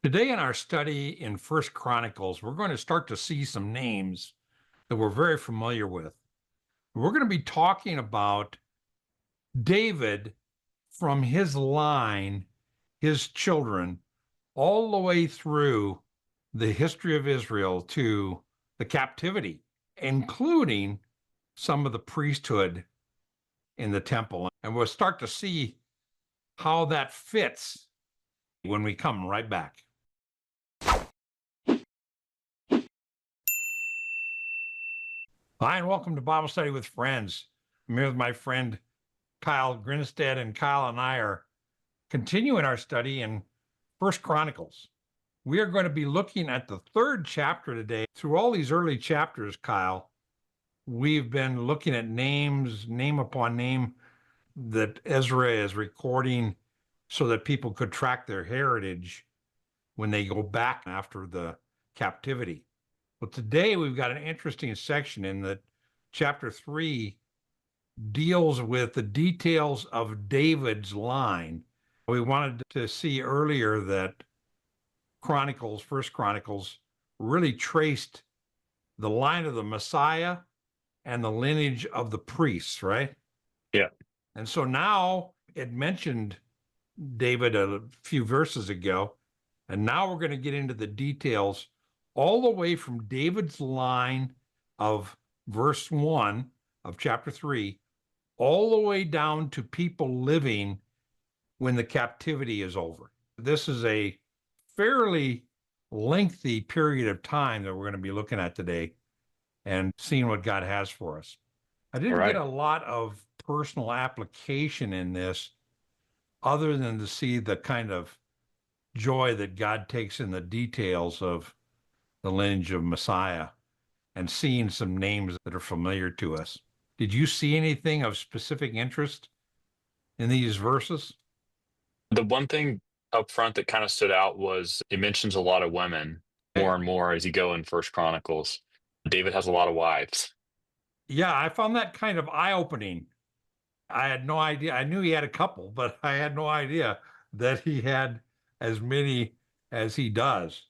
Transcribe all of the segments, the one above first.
Today in our study in First Chronicles, we're going to start to see some names that we're very familiar with. We're going to be talking about David from his line, his children, all the way through the history of Israel to the captivity, including some of the priesthood in the temple. And we'll start to see how that fits when we come right back. Hi, and welcome to Bible Study with Friends. I'm here with my friend Kyle Grinstead, and Kyle and I are continuing our study in First Chronicles. We are going to be looking at the third chapter today. Through all these early chapters, Kyle, we've been looking at names, name upon name, that Ezra is recording so that people could track their heritage when they go back after the captivity. Well, today we've got an interesting section in that chapter 3 deals with the details of David's line. We wanted to see earlier that First Chronicles, really traced the line of the Messiah and the lineage of the priests, right? Yeah. And so now it mentioned David a few verses ago, and now we're going to get into the details all the way from David's line of verse 1 of chapter 3, all the way down to people living when the captivity is over. This is a fairly lengthy period of time that we're going to be looking at today and seeing what God has for us. I didn't get a lot of personal application in this other than to see the kind of joy that God takes in the details of the lineage of Messiah and seeing some names that are familiar to us. Did you see anything of specific interest in these verses? The one thing up front that kind of stood out was it mentions a lot of women more and more as you go in First Chronicles. David has a lot of wives. Yeah, I found that kind of eye-opening. I had no idea. I knew he had a couple, but I had no idea that he had as many as he does.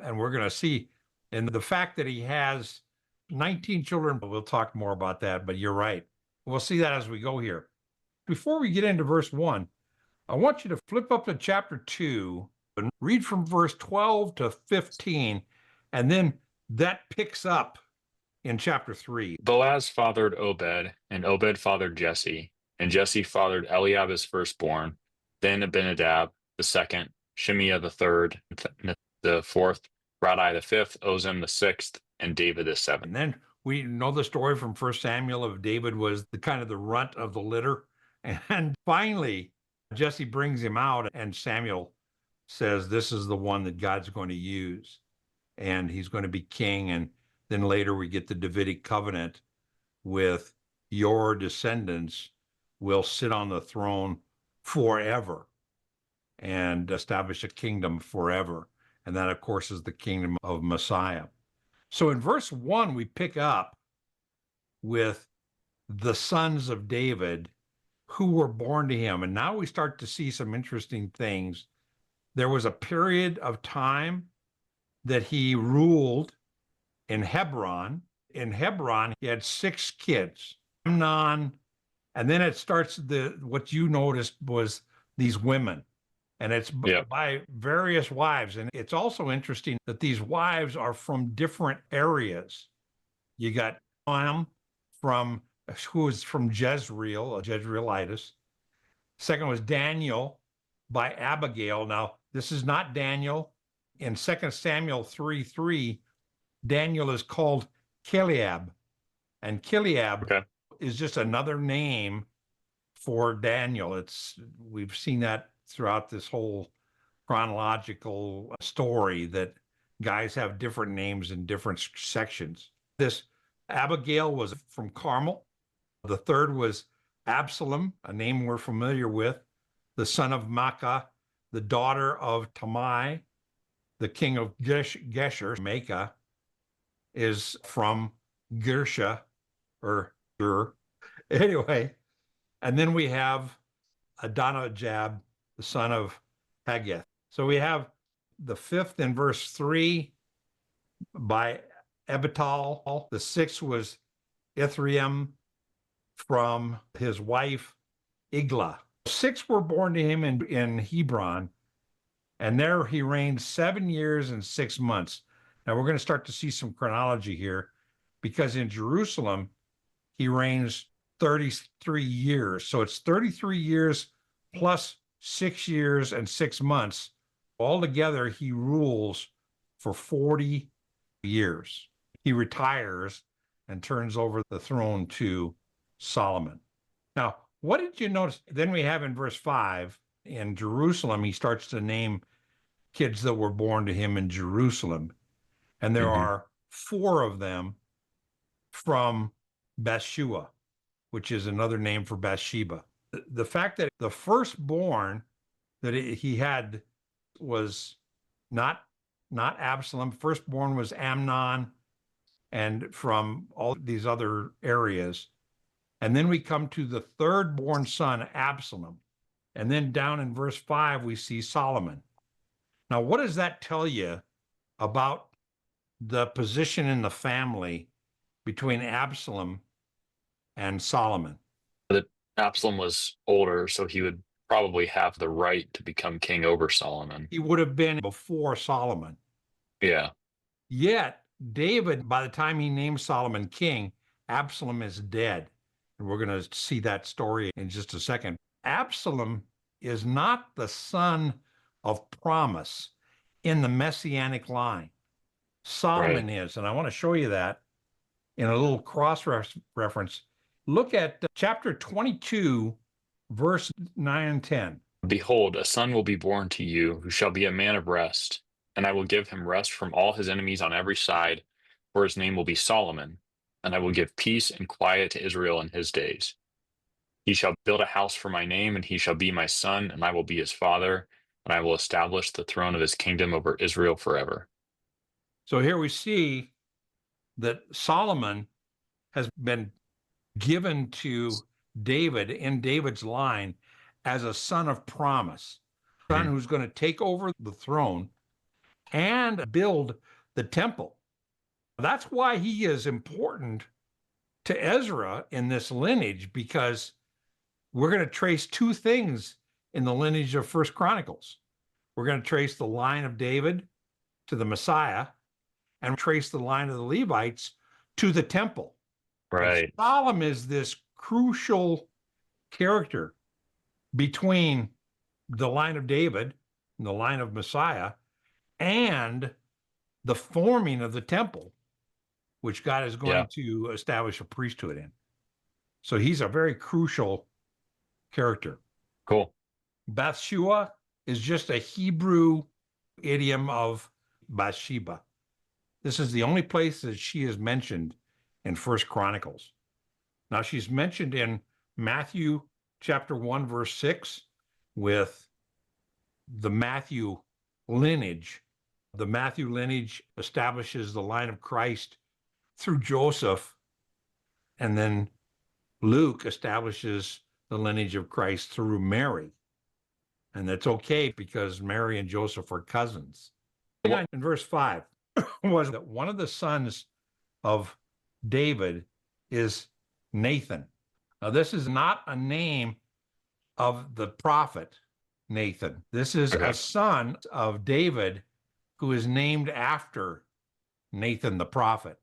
And we're going to see. And the fact that he has 19 children, we'll talk more about that, but you're right. We'll see that as we go here. Before we get into verse 1, I want you to flip up to chapter 2 and read from verse 12 to 15, and then that picks up in chapter 3. Boaz fathered Obed, and Obed fathered Jesse, and Jesse fathered Eliab his firstborn, then Abinadab the second, Shimea the third, the fourth, Radai the fifth, Ozem the sixth, and David the seventh. And then we know the story from 1 Samuel of David was the kind of the runt of the litter. And finally, Jesse brings him out, and Samuel says, this is the one that God's going to use, and he's going to be king. And then later we get the Davidic covenant with your descendants will sit on the throne forever and establish a kingdom forever. And that, of course, is the kingdom of Messiah. So in verse 1, we pick up with the sons of David who were born to him. And now we start to see some interesting things. There was a period of time that he ruled in Hebron. In Hebron, he had 6 kids. Amnon, and then it starts what you noticed was these women. And it's by various wives. And it's also interesting that these wives are from different areas. You got who was from Jezreel, a Jezreelitess. Second was Daniel by Abigail. Now, this is not Daniel. In 2 Samuel 3:3, Daniel is called Kiliab. And Kiliab is just another name for Daniel. We've seen that throughout this whole chronological story that guys have different names in different sections. This Abigail was from Carmel. The third was Absalom, a name we're familiar with, the son of Maacah, the daughter of Tamai, the king of Geshur. Maacah is from Gersha, or Ger. Anyway, and then we have Adonijab, the son of Haggith. So we have The fifth in verse 3 by Abital. The sixth was Ithream from his wife Igla. Six were born to him in Hebron, and there he reigned 7 years and 6 months. Now we're going to start to see some chronology here, because in Jerusalem, he reigns 33 years. So it's 33 years plus 6 years and 6 months. Altogether, he rules for 40 years. He retires and turns over the throne to Solomon. Now, what did you notice? Then we have in verse 5, in Jerusalem, he starts to name kids that were born to him in Jerusalem. And there are 4 of them from Bathsheba, which is another name for Bathsheba. The fact that the firstborn that he had was not Absalom. Firstborn was Amnon, and from all these other areas. And then we come to the third-born son, Absalom. And then down in verse 5, we see Solomon. Now, what does that tell you about the position in the family between Absalom and Solomon? That Absalom was older, so he would probably have the right to become king over Solomon. He would have been before Solomon. Yeah. Yet, David, by the time he names Solomon king, Absalom is dead. And we're going to see that story in just a second. Absalom is not the son of promise in the Messianic line. Solomon is, and I want to show you that in a little cross-reference. Look at chapter 22, verse 9 and 10. Behold, a son will be born to you, who shall be a man of rest, and I will give him rest from all his enemies on every side, for his name will be Solomon, and I will give peace and quiet to Israel in his days. He shall build a house for my name, and he shall be my son, and I will be his father, and I will establish the throne of his kingdom over Israel forever. So here we see that Solomon has been given to David in David's line as a son of promise, son who's going to take over the throne and build the temple. That's why he is important to Ezra in this lineage, because we're going to trace 2 things in the lineage of First Chronicles. We're going to trace the line of David to the Messiah, and trace the line of the Levites to the temple. Right. And Solomon is this crucial character between the line of David and the line of Messiah and the forming of the temple, which God is going to establish a priesthood in. So he's a very crucial character. Cool. Bathsheba is just a Hebrew idiom of Bathsheba. This is the only place that she is mentioned in First Chronicles. Now, she's mentioned in Matthew chapter 1, verse 6, with the Matthew lineage. The Matthew lineage establishes the line of Christ through Joseph, and then Luke establishes the lineage of Christ through Mary. And that's okay, because Mary and Joseph are cousins. In verse 5, was that one of the sons of David is Nathan. Now, this is not a name of the prophet Nathan. This is a son of David who is named after Nathan the prophet.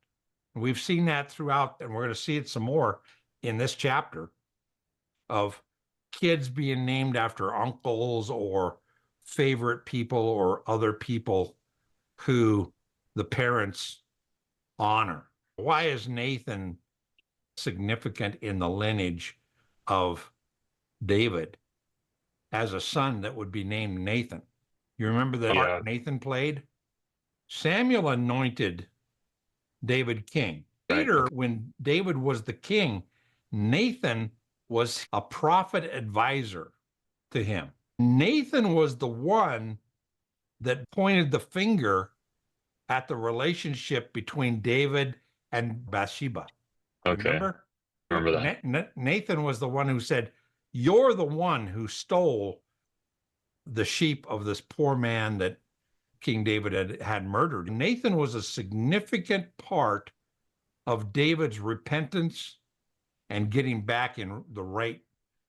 We've seen that throughout, and we're going to see it some more in this chapter, of kids being named after uncles or favorite people or other people who the parents honor. Why is Nathan significant in the lineage of David as a son that would be named Nathan? You remember the part Nathan played? Samuel anointed David king. Later, when David was the king, Nathan was a prophet advisor to him. Nathan was the one that pointed the finger at the relationship between David and Bathsheba. Remember? Remember that. Nathan was the one who said, "You're the one who stole the sheep of this poor man that King David had murdered. Nathan was a significant part of David's repentance and getting back in the right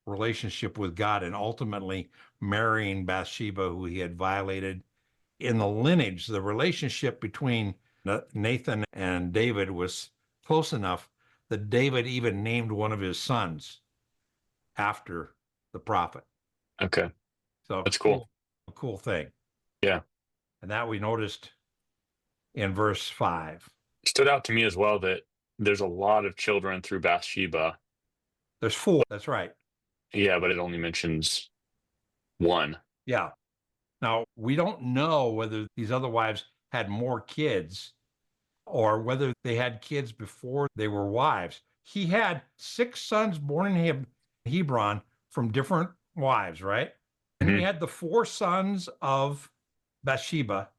relationship with God, and ultimately marrying Bathsheba, who he had violated. In the lineage, the relationship between Nathan and David was close enough that David even named one of his sons after the prophet. Okay. So That's cool. A cool thing. Yeah. And that we noticed in verse 5. It stood out to me as well that there's a lot of children through Bathsheba. There's 4. That's right. Yeah, but it only mentions one. Yeah. Now, we don't know whether these other wives had more kids or whether they had kids before they were wives. He had 6 sons born in Hebron from different wives, right? And we Mhm. had the 4 sons of Bathsheba.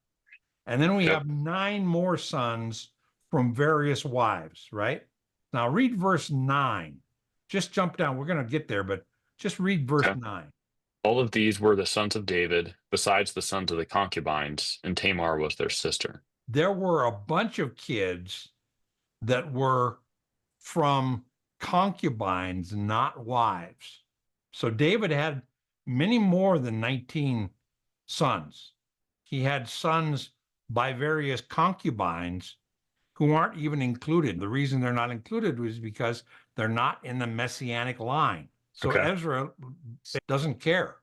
And then we Yep. have 9 more sons from various wives, right? Now read verse 9. Just jump down. We're going to get there, but just read verse Okay. 9. All of these were the sons of David, besides the sons of the concubines, and Tamar was their sister. There were a bunch of kids that were from concubines, not wives. So David had many more than 19 sons. He had sons by various concubines who aren't even included. The reason they're not included was because they're not in the Messianic line. So Okay. Ezra doesn't care.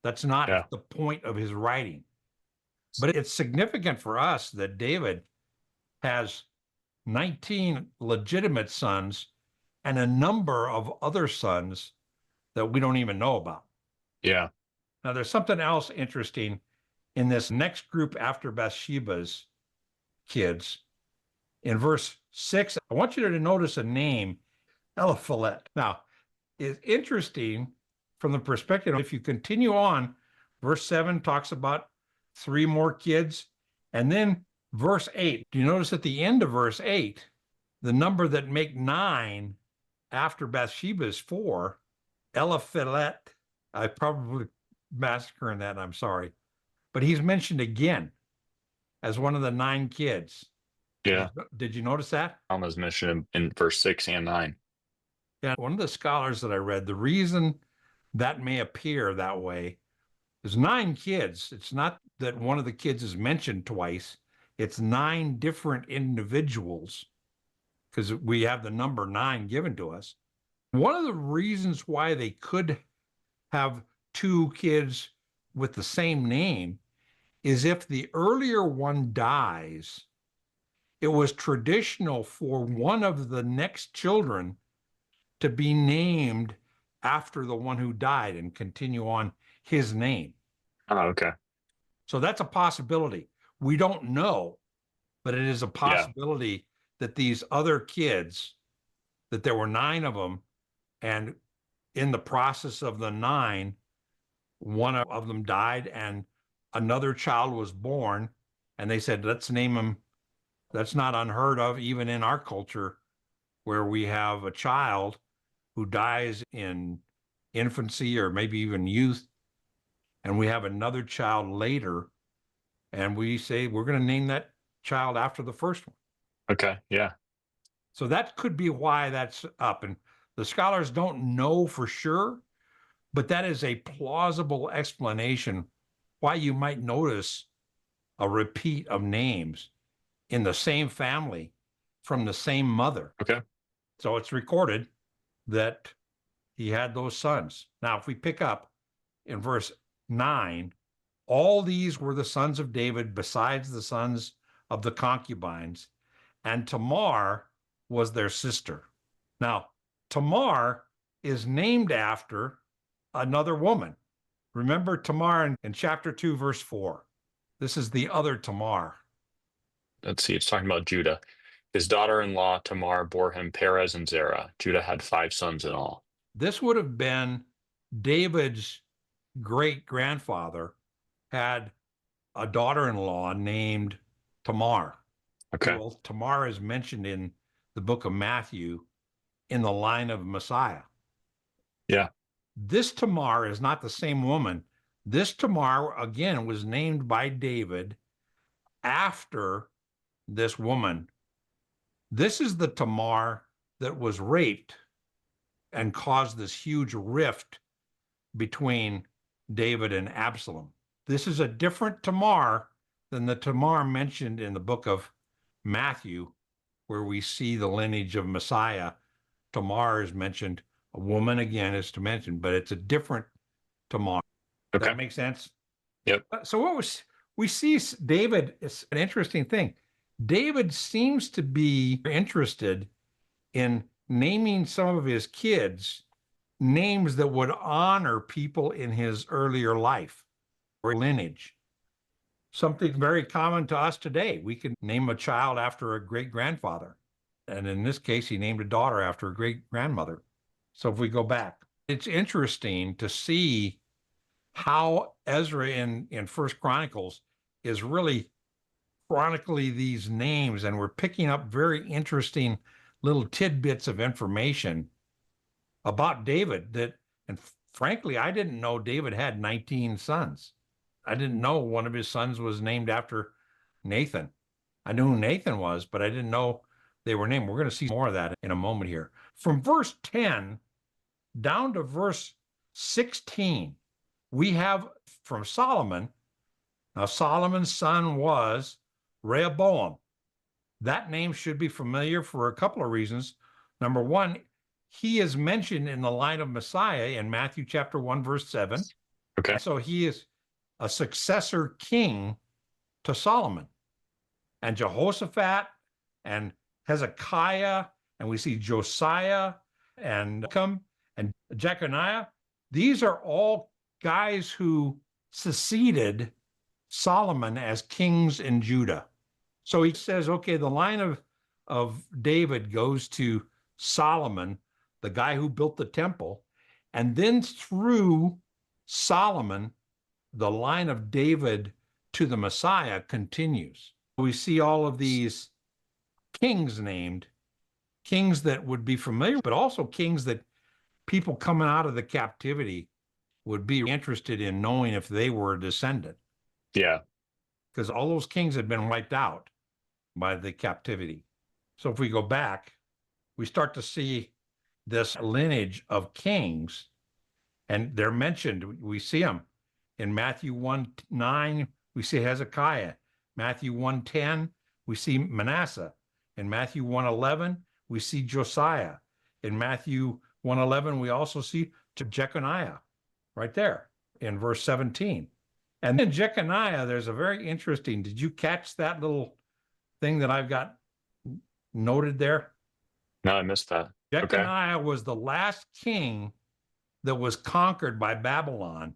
That's not Yeah. the point of his writing. But it's significant for us that David has 19 legitimate sons and a number of other sons that we don't even know about. Yeah. Now, there's something else interesting in this next group after Bathsheba's kids. In verse 6, I want you to notice a name, Eliphalet. Now, it's interesting from the perspective, if you continue on, verse 7 talks about 3 more kids. And then verse 8, do you notice at the end of verse 8, the number that make 9 after Bathsheba is 4, Eliphalet. I probably massacring that, I'm sorry. But he's mentioned again as one of the 9 kids. Yeah. Did you notice that? Alma's mentioned in verse 6 and 9. Yeah, one of the scholars that I read, the reason that may appear that way is 9 kids. It's not that one of the kids is mentioned twice. It's 9 different individuals because we have the number 9 given to us. One of the reasons why they could have 2 kids with the same name is if the earlier one dies, it was traditional for one of the next children to be named after the one who died and continue on his name. Oh, okay. So that's a possibility. We don't know, but it is a possibility that these other kids, that there were 9 of them, and in the process of the 9, one of them died and another child was born, and they said, let's name him. That's not unheard of, even in our culture, where we have a child who dies in infancy or maybe even youth, and we have another child later, and we say we're going to name that child after the first one. Okay. Yeah. So that could be why that's up. And the scholars don't know for sure, but that is a plausible explanation why you might notice a repeat of names in the same family from the same mother. Okay. So it's recorded that he had those sons. Now, if we pick up in verse 9, all these were the sons of David besides the sons of the concubines, and Tamar was their sister. Now, Tamar is named after another woman. Remember Tamar in chapter 2, verse 4. This is the other Tamar. Let's see. It's talking about Judah. His daughter-in-law Tamar bore him Perez and Zerah. Judah had 5 sons in all. This would have been David's great-grandfather had a daughter-in-law named Tamar. Okay. Well, Tamar is mentioned in the book of Matthew in the line of Messiah. Yeah. This Tamar is not the same woman. This Tamar, again, was named by David after this woman. This is the Tamar that was raped and caused this huge rift between David and Absalom. This is a different Tamar than the Tamar mentioned in the book of Matthew, where we see the lineage of Messiah. Tamar is mentioned, a woman again is to mention, but it's a different Tamar. Does Okay. that make sense? Yep. So we see David, it's an interesting thing. David seems to be interested in naming some of his kids names that would honor people in his earlier life or lineage. Something very common to us today. We can name a child after a great grandfather. And in this case, he named a daughter after a great grandmother. So if we go back, it's interesting to see how Ezra in First Chronicles is really chronicling these names, and we're picking up very interesting little tidbits of information about David that, and frankly, I didn't know David had 19 sons. I didn't know one of his sons was named after Nathan. I knew who Nathan was, but I didn't know they were named. We're going to see more of that in a moment here. From verse 10 down to verse 16, we have from Solomon. Now, Solomon's son was Rehoboam. That name should be familiar for a couple of reasons. Number one, he is mentioned in the line of Messiah in Matthew chapter 1, verse 7. Okay. So he is a successor king to Solomon. And Jehoshaphat and Hezekiah, and we see Josiah and Jeconiah. These are all guys who succeeded Solomon as kings in Judah. So he says, okay, the line of David goes to Solomon, the guy who built the temple, and then through Solomon, the line of David to the Messiah continues. We see all of these kings named, kings that would be familiar, but also kings that people coming out of the captivity would be interested in knowing if they were a descendant. Yeah. Because all those kings had been wiped out by the captivity. So if we go back, we start to see this lineage of kings, and they're mentioned. We see them in Matthew 1:9. We see Hezekiah. Matthew 1:10, we see Manasseh. In Matthew 1:11, we see Josiah. In Matthew 1:11, we also see Jeconiah right there in verse 17. And in Jeconiah, there's a very interesting, did you catch that little thing that I've got noted there? No, I missed that. Jeconiah was the last king that was conquered by Babylon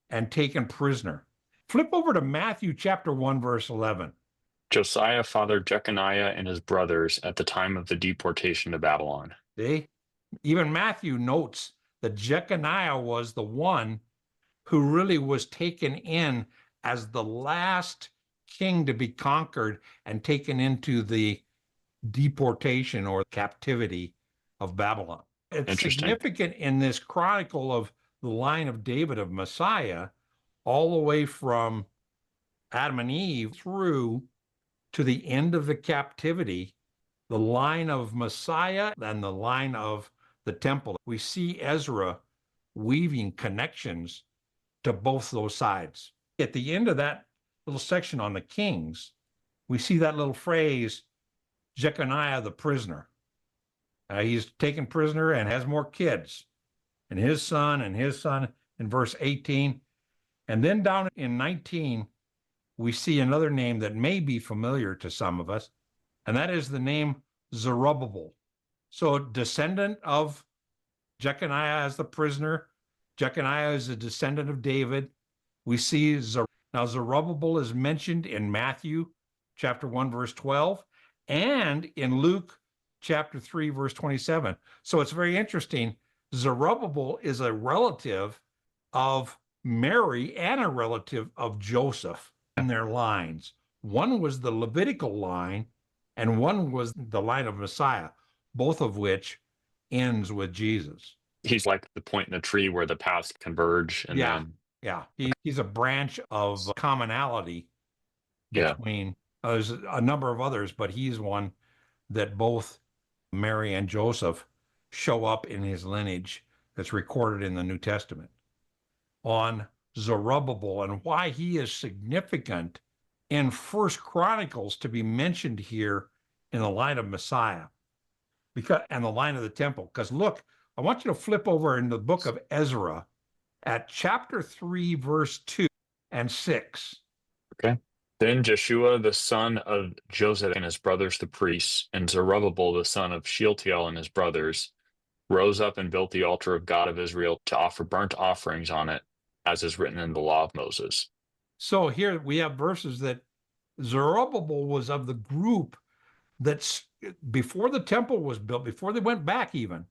and taken prisoner. Flip over to Matthew chapter 1, verse 11. Josiah fathered Jeconiah and his brothers at the time of the deportation to Babylon. See? Even Matthew notes that Jeconiah was the one who really was taken in as the last king to be conquered and taken into the deportation or captivity of Babylon. It's significant in this chronicle of the line of David of Messiah, all the way from Adam and Eve through to the end of the captivity, the line of Messiah and the line of the temple. We see Ezra weaving connections to both those sides. At the end of that little section on the kings, we see that little phrase, Jeconiah the prisoner. He's taken prisoner and has more kids, and his son in verse 18. And then down in 19, we see another name that may be familiar to some of us, and that is the name Zerubbabel. So descendant of Jeconiah as the prisoner. Jeconiah is a descendant of David. We see now Zerubbabel is mentioned in Matthew chapter 1, verse 12, and in Luke chapter 3, verse 27. So it's very interesting. Zerubbabel is a relative of Mary and a relative of Joseph in their lines. One was the Levitical line, and one was the line of Messiah, both of which ends with Jesus. He's like the point in the tree where the paths converge. And yeah. He's a branch of commonality between There's a number of others, but he's one that both Mary and Joseph show up in his lineage that's recorded in the New Testament. On Zerubbabel and why he is significant in First Chronicles to be mentioned here in the line of Messiah and the line of the temple. Because look, I want you to flip over in the book of Ezra at chapter 3, verse 2 and 6. Okay. Then Jeshua the son of Jozadak and his brothers the priests, and Zerubbabel the son of Shealtiel and his brothers, rose up and built the altar of God of Israel to offer burnt offerings on it, as is written in the law of Moses. So here we have verses that Zerubbabel was of the group that's before the temple was built, before they went back even,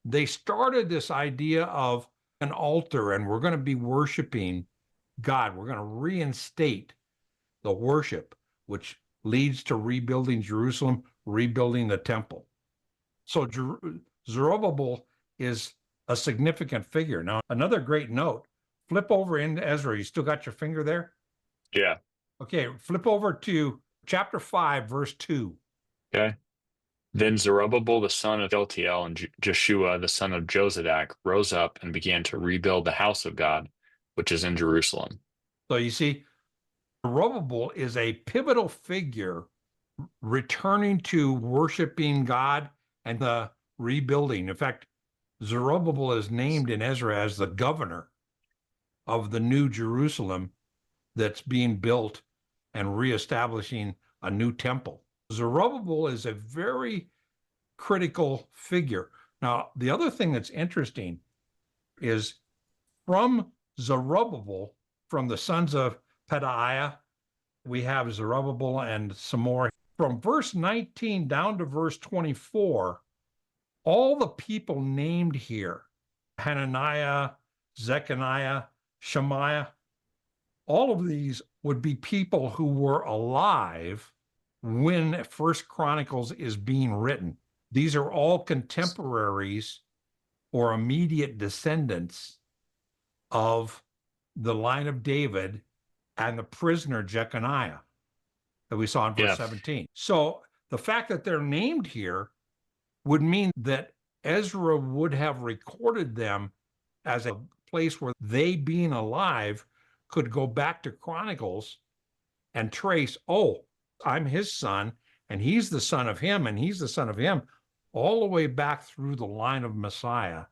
they started this idea of an altar and we're going to be worshiping God. We're going to reinstate the worship, which leads to rebuilding Jerusalem, rebuilding the temple. So Zerubbabel is a significant figure. Now, another great note, flip over into Ezra. You still got your finger there? Yeah. Okay, flip over to chapter 5, verse 2. Okay. Then Zerubbabel the son of Shealtiel and Jeshua the son of Jozadak rose up and began to rebuild the house of God, which is in Jerusalem. So you see, Zerubbabel is a pivotal figure returning to worshiping God and the rebuilding. In fact, Zerubbabel is named in Ezra as the governor of the new Jerusalem that's being built and reestablishing a new temple. Zerubbabel is a very critical figure. Now, the other thing that's interesting is from Zerubbabel, from the sons of Pedaiah, we have Zerubbabel and some more. From verse 19 down to verse 24, all the people named here, Hananiah, Zechariah, Shemaiah, all of these would be people who were alive when First Chronicles is being written. These are all contemporaries or immediate descendants of the line of David and the prisoner Jeconiah that we saw in verse 17. So the fact that they're named here would mean that Ezra would have recorded them as a place where they, being alive, could go back to Chronicles and trace, oh, I'm his son, and he's the son of him, and he's the son of him, all the way back through the line of Messiah,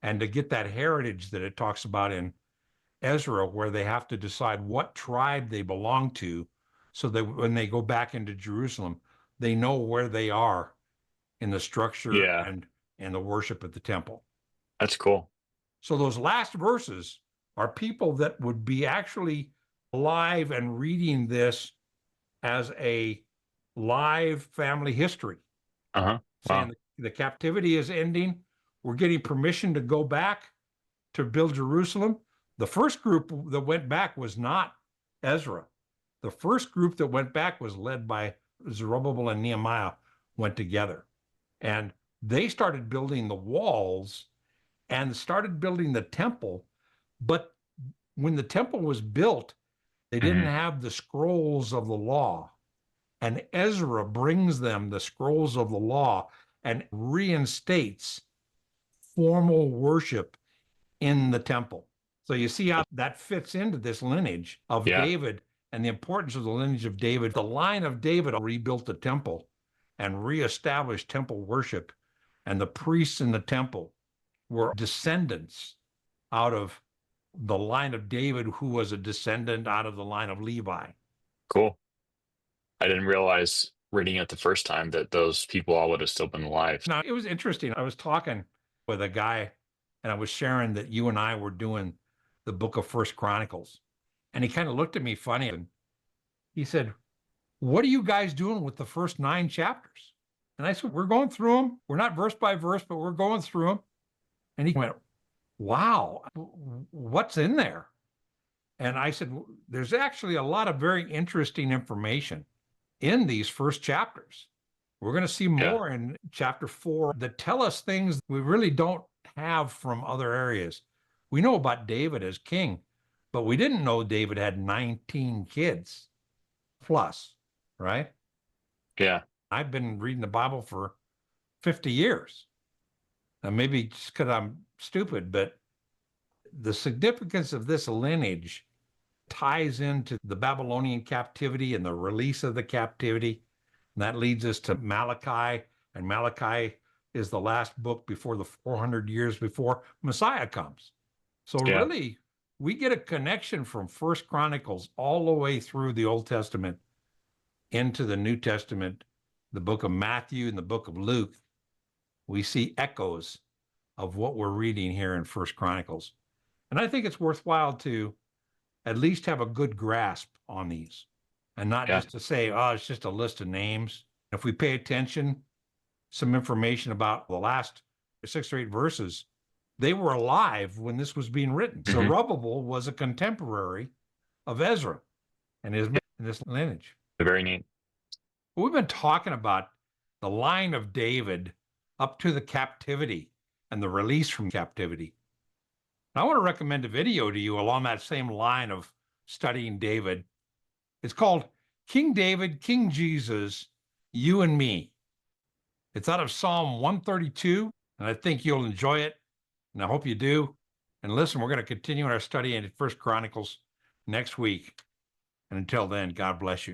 and to get that heritage that it talks about in Ezra, where they have to decide what tribe they belong to, so that when they go back into Jerusalem, they know where they are in the structure and the worship at the temple. That's cool. So those last verses are people that would be actually alive and reading this as a live family history. Wow. Saying the captivity is ending. We're getting permission to go back to build Jerusalem. The first group that went back was not Ezra. The first group that went back was led by Zerubbabel and Nehemiah, went together. And they started building the walls and started building the temple. But when the temple was built, they didn't have the scrolls of the law. And Ezra brings them the scrolls of the law and reinstates formal worship in the temple. So you see how that fits into this lineage of David and the importance of the lineage of David. The line of David rebuilt the temple and reestablished temple worship. And the priests in the temple were descendants out of the line of David, who was a descendant out of the line of Levi. Cool. I didn't realize reading it the first time that those people all would have still been alive. Now, it was interesting. I was talking with a guy and I was sharing that you and I were doing the book of First Chronicles. And he kind of looked at me funny and he said, what are you guys doing with the first 9 chapters? And I said, we're going through them. We're not verse by verse, but we're going through them. And he went, wow, what's in there? And I said, there's actually a lot of very interesting information in these first chapters. We're going to see more in chapter 4 that tell us things we really don't have from other areas. We know about David as king, but we didn't know David had 19 kids plus. right? Yeah. I've been reading the Bible for 50 years. Now, maybe just because I'm stupid, but the significance of this lineage ties into the Babylonian captivity and the release of the captivity. And that leads us to Malachi. And Malachi is the last book before the 400 years before Messiah comes. So Yeah. really, we get a connection from First Chronicles all the way through the Old Testament into the New Testament, the book of Matthew and the book of Luke. We see echoes of what we're reading here in First Chronicles. And I think it's worthwhile to at least have a good grasp on these and not Yeah. just to say, oh, it's just a list of names. If we pay attention, some information about the last 6 or 8 verses, they were alive when this was being written. Mhm. Zerubbabel was a contemporary of Ezra and his in this lineage. Very neat. We've been talking about the line of David up to the captivity and the release from captivity. I want to recommend a video to you along that same line of studying David. It's called King David, King Jesus, You and Me. It's out of Psalm 132, and I think you'll enjoy it, and I hope you do. And listen, we're going to continue our study in First Chronicles next week. And until then, God bless you.